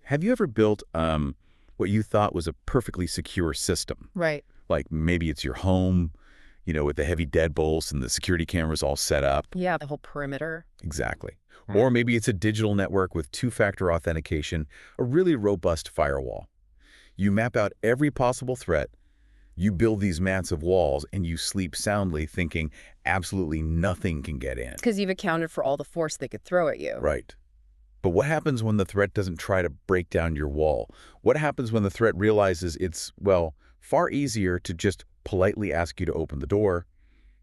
Have you ever built what you thought was a perfectly secure system? Right. Like maybe it's your home, with the heavy deadbolts and the security cameras all set up. Yeah, the whole perimeter. Exactly. Or maybe it's a digital network with two-factor authentication, a really robust firewall. You map out every possible threat, you build these massive walls, and you sleep soundly thinking absolutely nothing can get in. Because you've accounted for all the force they could throw at you. Right. But what happens when the threat doesn't try to break down your wall? What happens when the threat realizes it's, well, far easier to just politely ask you to open the door,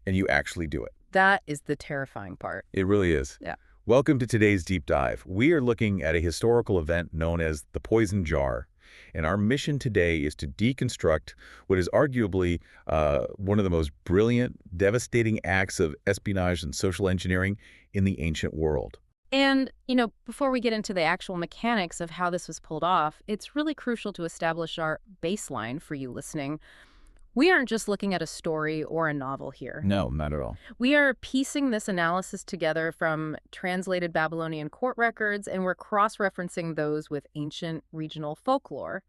and you actually do it? That is the terrifying part. It really is. Yeah. Welcome to today's deep dive. We are looking at a historical event known as the Poison Jar. And our mission today is to deconstruct what is arguably one of the most brilliant, devastating acts of espionage and social engineering in the ancient world. And, before we get into the actual mechanics of how this was pulled off, it's really crucial to establish our baseline for you listening. We aren't just looking at a story or a novel here. No, not at all. We are piecing this analysis together from translated Babylonian court records, and we're cross-referencing those with ancient regional folklore.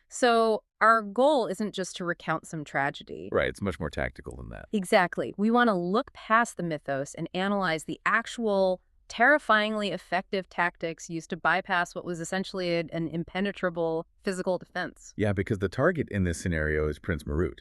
So our goal isn't just to recount some tragedy. Right, it's much more tactical than that. Exactly. We want to look past the mythos and analyze the actual terrifyingly effective tactics used to bypass what was essentially an impenetrable physical defense. Yeah, because the target in this scenario is Prince Marut.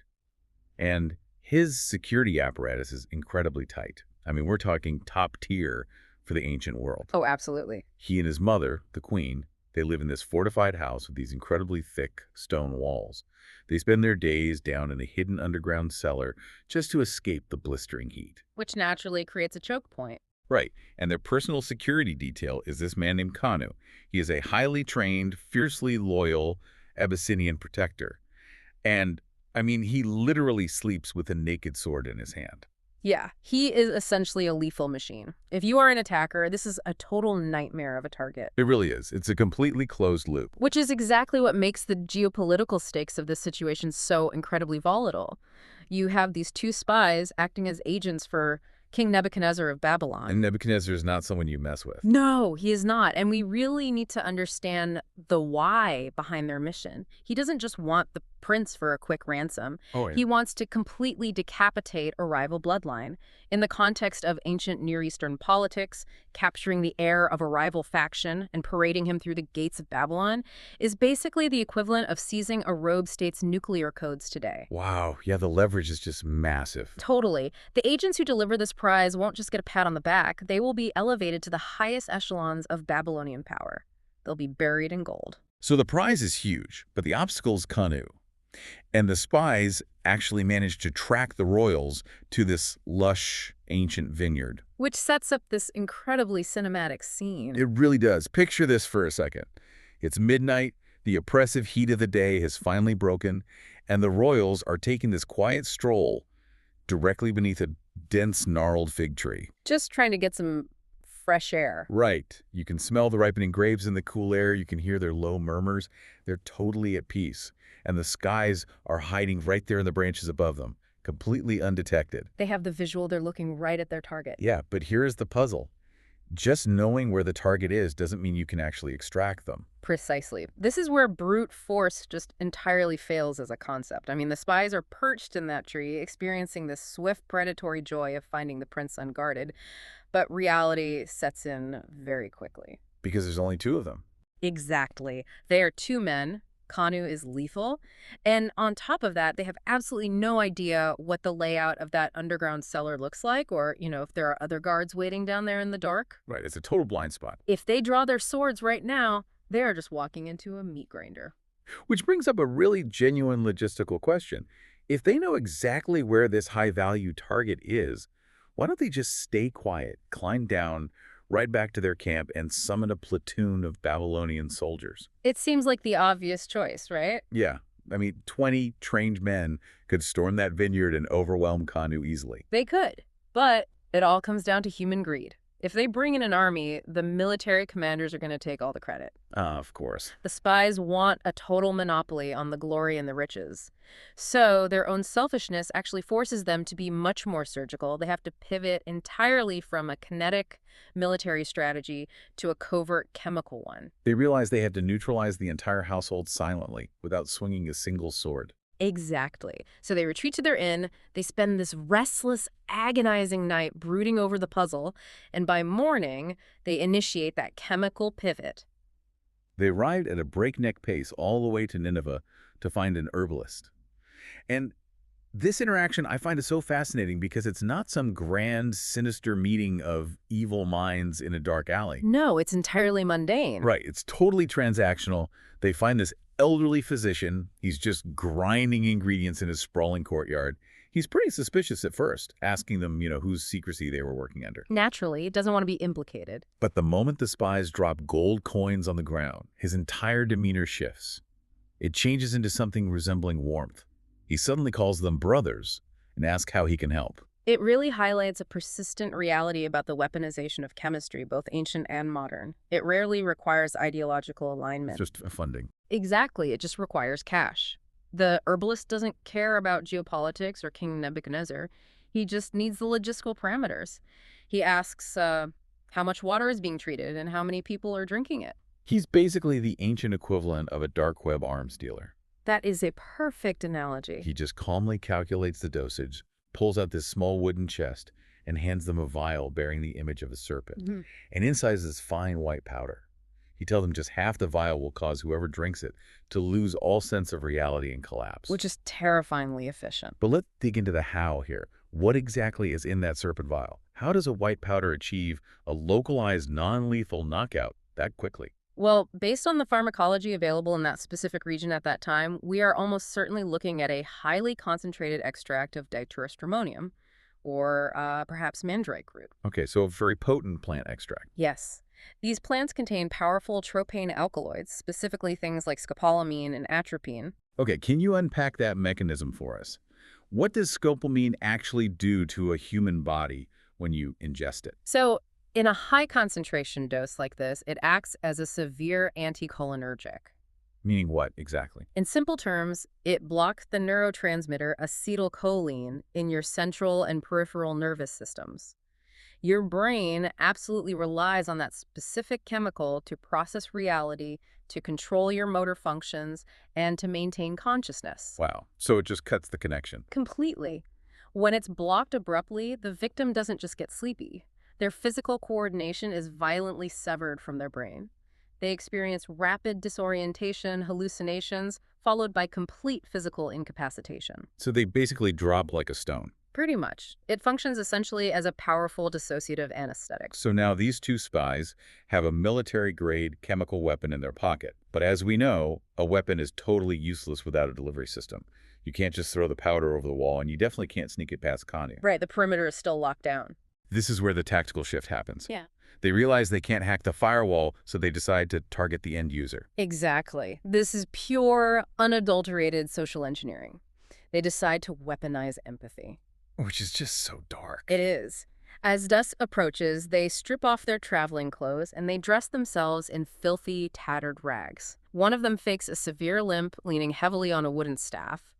And his security apparatus is incredibly tight. I mean, we're talking top tier for the ancient world. Oh, absolutely. He and his mother, the queen, they live in this fortified house with these incredibly thick stone walls. They spend their days down in a hidden underground cellar just to escape the blistering heat. Which naturally creates a choke point. Right, and their personal security detail is this man named Kanu. He is a highly trained, fiercely loyal Abyssinian protector. And, I mean, he literally sleeps with a naked sword in his hand. Yeah, he is essentially a lethal machine. If you are an attacker, this is a total nightmare of a target. It really is. It's a completely closed loop. Which is exactly what makes the geopolitical stakes of this situation so incredibly volatile. You have these two spies acting as agents for King Nebuchadnezzar of Babylon. And Nebuchadnezzar is not someone you mess with. No, he is not. And we really need to understand the why behind their mission. He doesn't just want the prince for a quick ransom. Oh, yeah. He wants to completely decapitate a rival bloodline. In the context of ancient Near Eastern politics, capturing the heir of a rival faction and parading him through the gates of Babylon is basically the equivalent of seizing a rogue state's nuclear codes today. Wow, yeah, the leverage is just massive. Totally. The agents who deliver this prize won't just get a pat on the back. They will be elevated to the highest echelons of Babylonian power. They'll be buried in gold. So the prize is huge, but the obstacle is Kanu. And the spies actually managed to track the royals to this lush, ancient vineyard. Which sets up this incredibly cinematic scene. It really does. Picture this for a second. It's midnight, the oppressive heat of the day has finally broken, and the royals are taking this quiet stroll directly beneath a dense, gnarled fig tree. Just trying to get some fresh air. Right. You can smell the ripening grapes in the cool air. You can hear their low murmurs. They're totally at peace. And the skies are hiding right there in the branches above them, completely undetected. They have the visual. They're looking right at their target. Yeah, but here's the puzzle. Just knowing where the target is doesn't mean you can actually extract them. Precisely. This is where brute force just entirely fails as a concept. I mean, the spies are perched in that tree, experiencing this swift predatory joy of finding the prince unguarded. But reality sets in very quickly. Because there's only two of them. Exactly. They are two men. Kanu is lethal. And on top of that, they have absolutely no idea what the layout of that underground cellar looks like or, if there are other guards waiting down there in the dark. Right, it's a total blind spot. If they draw their swords right now, they are just walking into a meat grinder. Which brings up a really genuine logistical question. If they know exactly where this high-value target is, why don't they just stay quiet, climb down, right back to their camp, and summon a platoon of Babylonian soldiers? It seems like the obvious choice, right? Yeah. I mean, 20 trained men could storm that vineyard and overwhelm Kanu easily. They could, but it all comes down to human greed. If they bring in an army, the military commanders are going to take all the credit. Of course. The spies want a total monopoly on the glory and the riches. So their own selfishness actually forces them to be much more surgical. They have to pivot entirely from a kinetic military strategy to a covert chemical one. They realize they have to neutralize the entire household silently, without swinging a single sword. Exactly. So they retreat to their inn, they spend this restless, agonizing night brooding over the puzzle, and by morning, they initiate that chemical pivot. They arrived at a breakneck pace all the way to Nineveh to find an herbalist. And this interaction I find is so fascinating because it's not some grand, sinister meeting of evil minds in a dark alley. No, it's entirely mundane. Right, it's totally transactional. They find this elderly physician. He's just grinding ingredients in his sprawling courtyard. He's pretty suspicious at first, asking them, whose secrecy they were working under. Naturally, it doesn't want to be implicated. But the moment the spies drop gold coins on the ground, his entire demeanor shifts. It changes into something resembling warmth. He suddenly calls them brothers and asks how he can help. It really highlights a persistent reality about the weaponization of chemistry, both ancient and modern. It rarely requires ideological alignment. Just funding. Exactly, it just requires cash. The herbalist doesn't care about geopolitics or King Nebuchadnezzar. He just needs the logistical parameters. He asks how much water is being treated and how many people are drinking it. He's basically the ancient equivalent of a dark web arms dealer. That is a perfect analogy. He just calmly calculates the dosage, pulls out this small wooden chest, and hands them a vial bearing the image of a serpent. And inside is this fine white powder. He tells them just half the vial will cause whoever drinks it to lose all sense of reality and collapse. Which is terrifyingly efficient. But let's dig into the how here. What exactly is in that serpent vial? How does a white powder achieve a localized, non-lethal knockout that quickly? Well, based on the pharmacology available in that specific region at that time, we are almost certainly looking at a highly concentrated extract of diturostramonium, or perhaps mandrake root. Okay, so a very potent plant extract. Yes. These plants contain powerful tropane alkaloids, specifically things like scopolamine and atropine. Okay, can you unpack that mechanism for us? What does scopolamine actually do to a human body when you ingest it? So, in a high concentration dose like this, it acts as a severe anticholinergic. Meaning what exactly? In simple terms, it blocks the neurotransmitter acetylcholine in your central and peripheral nervous systems. Your brain absolutely relies on that specific chemical to process reality, to control your motor functions, and to maintain consciousness. Wow. So it just cuts the connection. Completely. When it's blocked abruptly, the victim doesn't just get sleepy. Their physical coordination is violently severed from their brain. They experience rapid disorientation, hallucinations, followed by complete physical incapacitation. So they basically drop like a stone. Pretty much. It functions essentially as a powerful dissociative anesthetic. So now these two spies have a military-grade chemical weapon in their pocket. But as we know, a weapon is totally useless without a delivery system. You can't just throw the powder over the wall, and you definitely can't sneak it past Kanye. Right, the perimeter is still locked down. This is where the tactical shift happens. Yeah. They realize they can't hack the firewall, so they decide to target the end user. Exactly. This is pure, unadulterated social engineering. They decide to weaponize empathy. Which is just so dark. It is. As dusk approaches, they strip off their traveling clothes and they dress themselves in filthy, tattered rags. One of them fakes a severe limp, leaning heavily on a wooden staff.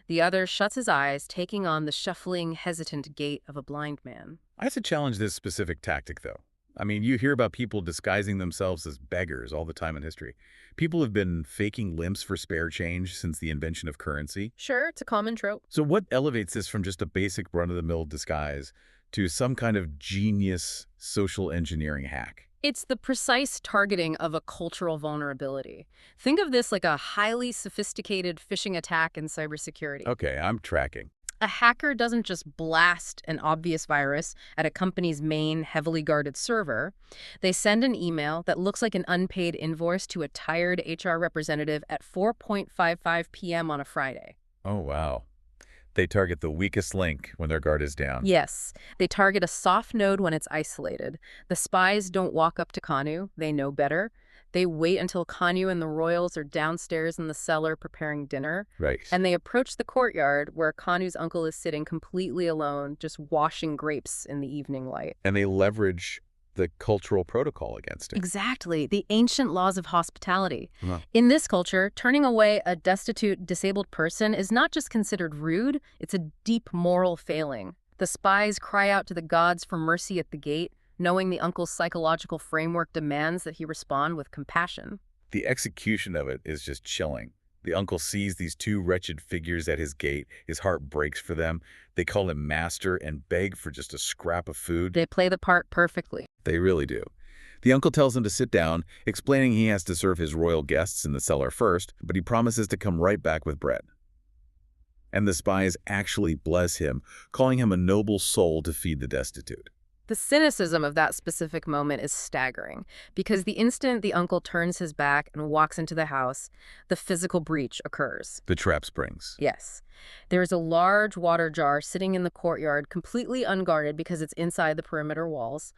The other shuts his eyes, taking on the shuffling, hesitant gait of a blind man. I have to challenge this specific tactic, though. I mean, you hear about people disguising themselves as beggars all the time in history. People have been faking limps for spare change since the invention of currency. Sure, it's a common trope. So what elevates this from just a basic run-of-the-mill disguise to some kind of genius social engineering hack? It's the precise targeting of a cultural vulnerability. Think of this like a highly sophisticated phishing attack in cybersecurity. Okay, I'm tracking. A hacker doesn't just blast an obvious virus at a company's main, heavily guarded server. They send an email that looks like an unpaid invoice to a tired HR representative at 4:55 p.m. on a Friday. Oh, wow. They target the weakest link when their guard is down. Yes, they target a soft node when it's isolated. The spies don't walk up to Kanu. They know better. They wait until Kanu and the royals are downstairs in the cellar preparing dinner. Right. And they approach the courtyard where Kanu's uncle is sitting completely alone, just washing grapes in the evening light. And they leverage The cultural protocol against it. Exactly, the ancient laws of hospitality. Huh. In this culture, turning away a destitute, disabled person is not just considered rude, it's a deep moral failing. The spies cry out to the gods for mercy at the gate, knowing the uncle's psychological framework demands that he respond with compassion. The execution of it is just chilling. The uncle sees these two wretched figures at his gate. His heart breaks for them. They call him master and beg for just a scrap of food. They play the part perfectly. They really do. The uncle tells him to sit down, explaining he has to serve his royal guests in the cellar first, but he promises to come right back with bread. And the spies actually bless him, calling him a noble soul to feed the destitute. The cynicism of that specific moment is staggering, because the instant the uncle turns his back and walks into the house, the physical breach occurs. The trap springs. Yes. There is a large water jar sitting in the courtyard, completely unguarded because it's inside the perimeter walls.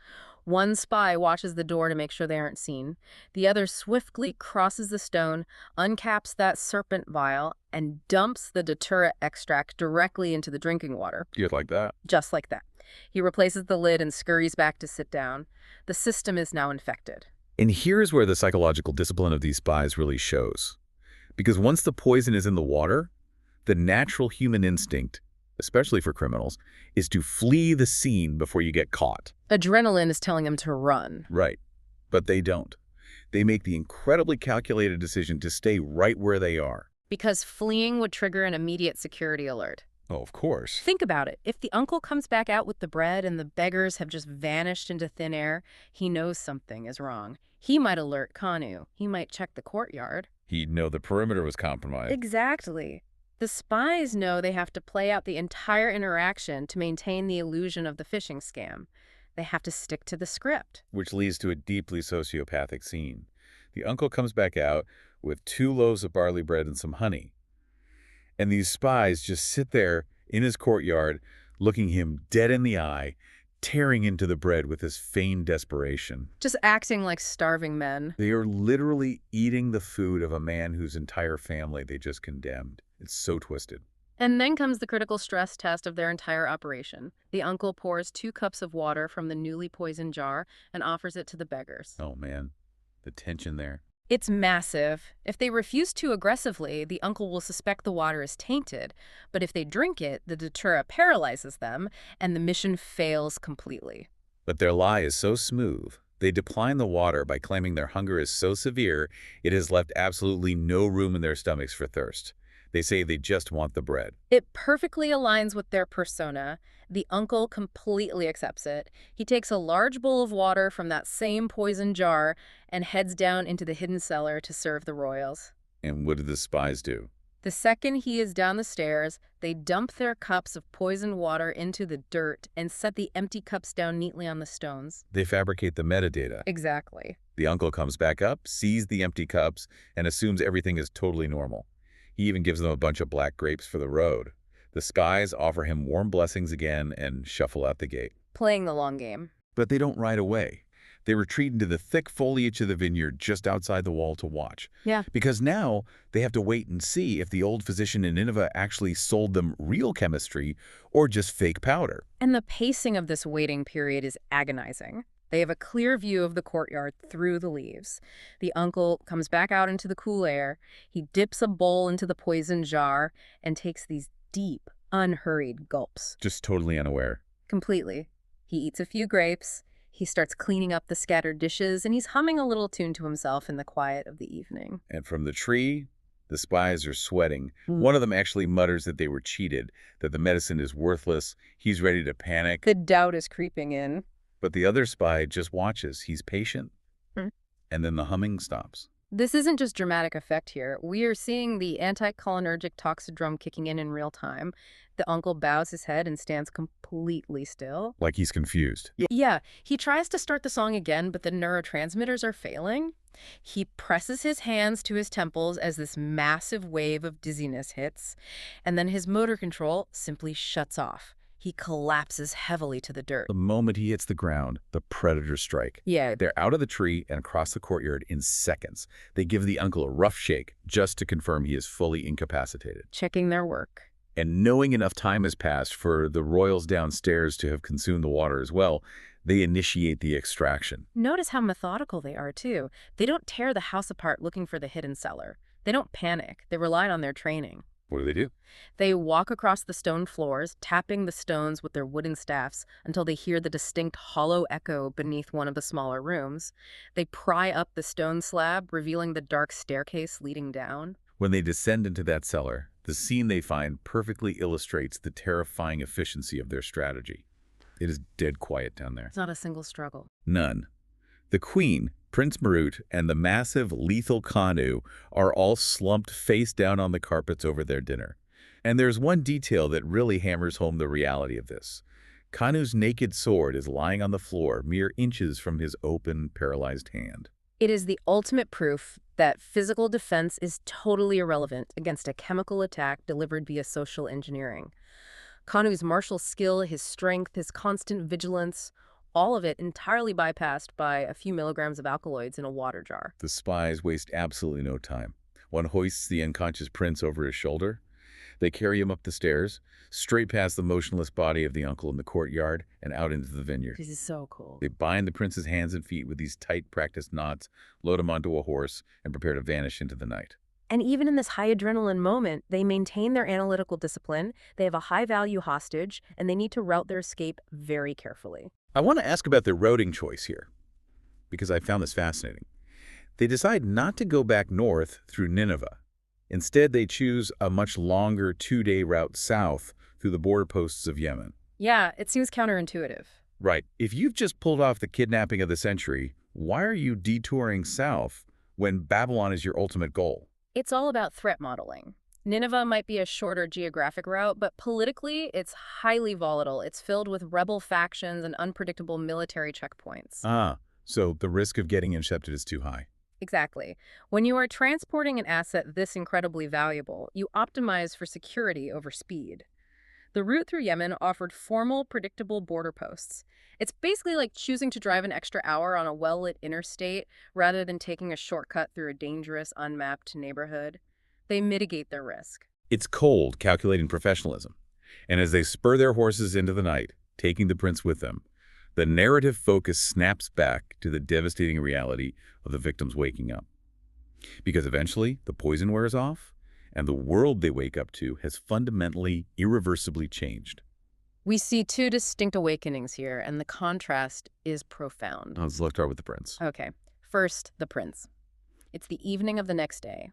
One spy watches the door to make sure they aren't seen. The other swiftly crosses the stone, uncaps that serpent vial, and dumps the datura extract directly into the drinking water. You'd like that? Just like that. He replaces the lid and scurries back to sit down. The system is now infected. And here's where the psychological discipline of these spies really shows. Because once the poison is in the water, the natural human instinct, especially for criminals, is to flee the scene before you get caught. Adrenaline is telling them to run. Right. But they don't. They make the incredibly calculated decision to stay right where they are. Because fleeing would trigger an immediate security alert. Oh, of course. Think about it. If the uncle comes back out with the bread and the beggars have just vanished into thin air, he knows something is wrong. He might alert Kanu. He might check the courtyard. He'd know the perimeter was compromised. Exactly. The spies know they have to play out the entire interaction to maintain the illusion of the phishing scam. They have to stick to the script. Which leads to a deeply sociopathic scene. The uncle comes back out with 2 loaves of barley bread and some honey. And these spies just sit there in his courtyard, looking him dead in the eye, tearing into the bread with this feigned desperation. Just acting like starving men. They are literally eating the food of a man whose entire family they just condemned. It's so twisted. And then comes the critical stress test of their entire operation. The uncle pours 2 cups of water from the newly poisoned jar and offers it to the beggars. Oh man, the tension there. It's massive. If they refuse too aggressively, the uncle will suspect the water is tainted. But if they drink it, the datura paralyzes them, and the mission fails completely. But their lie is so smooth. They decline the water by claiming their hunger is so severe, it has left absolutely no room in their stomachs for thirst. They say they just want the bread. It perfectly aligns with their persona. The uncle completely accepts it. He takes a large bowl of water from that same poison jar and heads down into the hidden cellar to serve the royals. And what do the spies do? The second he is down the stairs, they dump their cups of poisoned water into the dirt and set the empty cups down neatly on the stones. They fabricate the metadata. Exactly. The uncle comes back up, sees the empty cups, and assumes everything is totally normal. He even gives them a bunch of black grapes for the road. The spies offer him warm blessings again and shuffle out the gate. Playing the long game. But they don't ride away. They retreat into the thick foliage of the vineyard just outside the wall to watch. Yeah. Because now they have to wait and see if the old physician in Nineveh actually sold them real chemistry or just fake powder. And the pacing of this waiting period is agonizing. They have a clear view of the courtyard through the leaves. The uncle comes back out into the cool air. He dips a bowl into the poison jar and takes these deep, unhurried gulps. Just totally unaware. Completely. He eats a few grapes. He starts cleaning up the scattered dishes, and he's humming a little tune to himself in the quiet of the evening. And from the tree, the spies are sweating. One of them actually mutters that they were cheated, that the medicine is worthless. He's ready to panic. The doubt is creeping in. But the other spy just watches. He's patient. And then the humming stops. This isn't just dramatic effect here. We are seeing the anticholinergic toxidrome kicking in real time. The uncle bows his head and stands completely still. Like he's confused. Yeah, he tries to start the song again, but the neurotransmitters are failing. He presses his hands to his temples as this massive wave of dizziness hits, and then his motor control simply shuts off. He collapses heavily to the dirt. The moment he hits the ground, the predators strike. Yeah. They're out of the tree and across the courtyard in seconds. They give the uncle a rough shake just to confirm he is fully incapacitated. Checking their work. And knowing enough time has passed for the royals downstairs to have consumed the water as well, They initiate the extraction. Notice how methodical they are, too. They don't tear the house apart looking for the hidden cellar. They don't panic. They relied on their training. What do they do? They walk across the stone floors, tapping the stones with their wooden staffs until they hear the distinct hollow echo beneath one of the smaller rooms. They pry up the stone slab, revealing the dark staircase leading down. When they descend into that cellar, the scene they find perfectly illustrates the terrifying efficiency of their strategy. It is dead quiet down there. It's not a single struggle. None. The Queen, Prince Marut, and the massive, lethal Kanu are all slumped face down on the carpets over their dinner. And there's one detail that really hammers home the reality of this. Kanu's naked sword is lying on the floor mere inches from his open, paralyzed hand. It is the ultimate proof that physical defense is totally irrelevant against a chemical attack delivered via social engineering. Kanu's martial skill, his strength, his constant vigilance, all of it entirely bypassed by a few milligrams of alkaloids in a water jar. The spies waste absolutely no time. One hoists the unconscious prince over his shoulder. They carry him up the stairs, straight past the motionless body of the uncle in the courtyard, and out into the vineyard. This is so cool. They bind the prince's hands and feet with these tight, practiced knots, load him onto a horse, and prepare to vanish into the night. And even in this high adrenaline moment, they maintain their analytical discipline, they have a high-value hostage, and they need to route their escape very carefully. I want to ask about their routing choice here, because I found this fascinating. They decide not to go back north through Nineveh. Instead, they choose a much longer 2-day route south through the border posts of Yemen. Yeah, it seems counterintuitive. Right. If you've just pulled off the kidnapping of the century, why are you detouring south when Babylon is your ultimate goal? It's all about threat modeling. Nineveh might be a shorter geographic route, but politically, it's highly volatile. It's filled with rebel factions and unpredictable military checkpoints. Ah, so the risk of getting intercepted is too high. Exactly. When you are transporting an asset this incredibly valuable, you optimize for security over speed. The route through Yemen offered formal, predictable border posts. It's basically like choosing to drive an extra hour on a well-lit interstate rather than taking a shortcut through a dangerous, unmapped neighborhood. They mitigate their risk. It's cold, calculating professionalism. And as they spur their horses into the night, taking the prince with them, the narrative focus snaps back to the devastating reality of the victims waking up. Because eventually, the poison wears off, and the world they wake up to has fundamentally, irreversibly changed. We see two distinct awakenings here, and the contrast is profound. Let's start with the prince. Okay, first, the prince. It's the evening of the next day.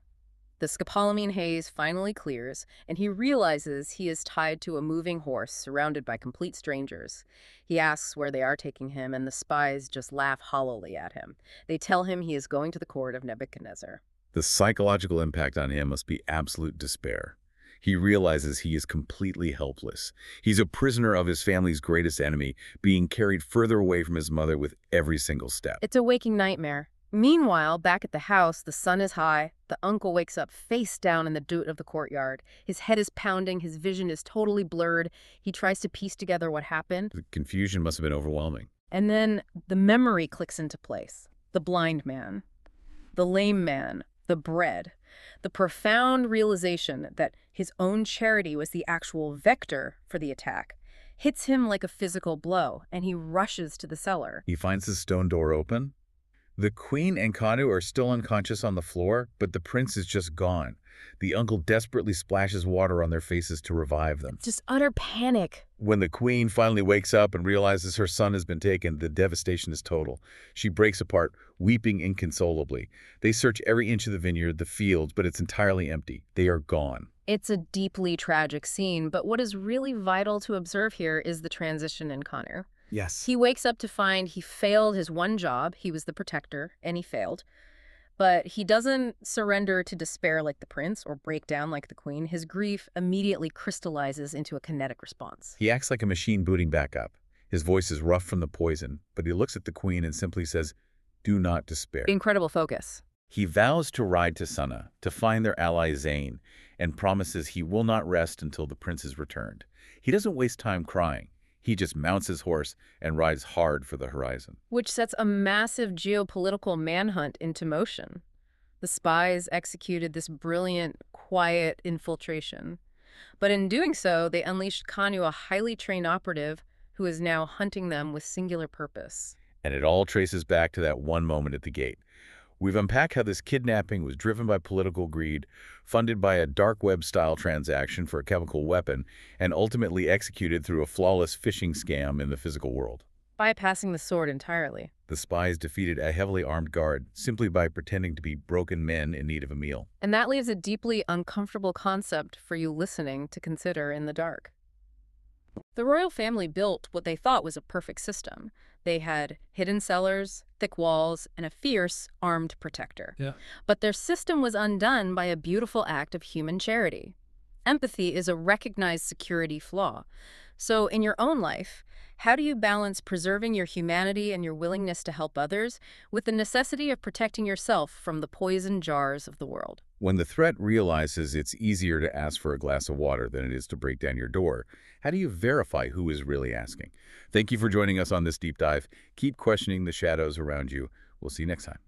The scopolamine haze finally clears, and he realizes he is tied to a moving horse surrounded by complete strangers. He asks where they are taking him, and the spies just laugh hollowly at him. They tell him he is going to the court of Nebuchadnezzar. The psychological impact on him must be absolute despair. He realizes he is completely helpless. He's a prisoner of his family's greatest enemy, being carried further away from his mother with every single step. It's a waking nightmare. Meanwhile, back at the house, the sun is high. The uncle wakes up face down in the dirt of the courtyard. His head is pounding. His vision is totally blurred. He tries to piece together what happened. The confusion must have been overwhelming. And then the memory clicks into place. The blind man, the lame man, the bread. The profound realization that his own charity was the actual vector for the attack hits him like a physical blow, and he rushes to the cellar. He finds the stone door open. The queen and Kanu are still unconscious on the floor, but the prince is just gone. The uncle desperately splashes water on their faces to revive them. Just utter panic. When the queen finally wakes up and realizes her son has been taken, the devastation is total. She breaks apart, weeping inconsolably. They search every inch of the vineyard, the fields, but it's entirely empty. They are gone. It's a deeply tragic scene, but what is really vital to observe here is the transition in Kanu. Yes. He wakes up to find he failed his one job. He was the protector, and he failed. But he doesn't surrender to despair like the prince or break down like the queen. His grief immediately crystallizes into a kinetic response. He acts like a machine booting back up. His voice is rough from the poison, but he looks at the queen and simply says, "Do not despair." Incredible focus. He vows to ride to Sana, to find their ally Zayn, and promises he will not rest until the prince is returned. He doesn't waste time crying. He just mounts his horse and rides hard for the horizon. Which sets a massive geopolitical manhunt into motion. The spies executed this brilliant, quiet infiltration. But in doing so, they unleashed Kanu, a highly trained operative who is now hunting them with singular purpose. And it all traces back to that one moment at the gate. We've unpacked how this kidnapping was driven by political greed, funded by a dark web-style transaction for a chemical weapon, and ultimately executed through a flawless phishing scam in the physical world. Bypassing the sword entirely. The spies defeated a heavily armed guard simply by pretending to be broken men in need of a meal. And that leaves a deeply uncomfortable concept for you listening to consider in the dark. The royal family built what they thought was a perfect system. They had hidden cellars, thick walls, and a fierce, armed protector. Yeah. But their system was undone by a beautiful act of human charity. Empathy is a recognized security flaw. So in your own life, how do you balance preserving your humanity and your willingness to help others with the necessity of protecting yourself from the poison jars of the world? When the threat realizes it's easier to ask for a glass of water than it is to break down your door, how do you verify who is really asking? Thank you for joining us on this deep dive. Keep questioning the shadows around you. We'll see you next time.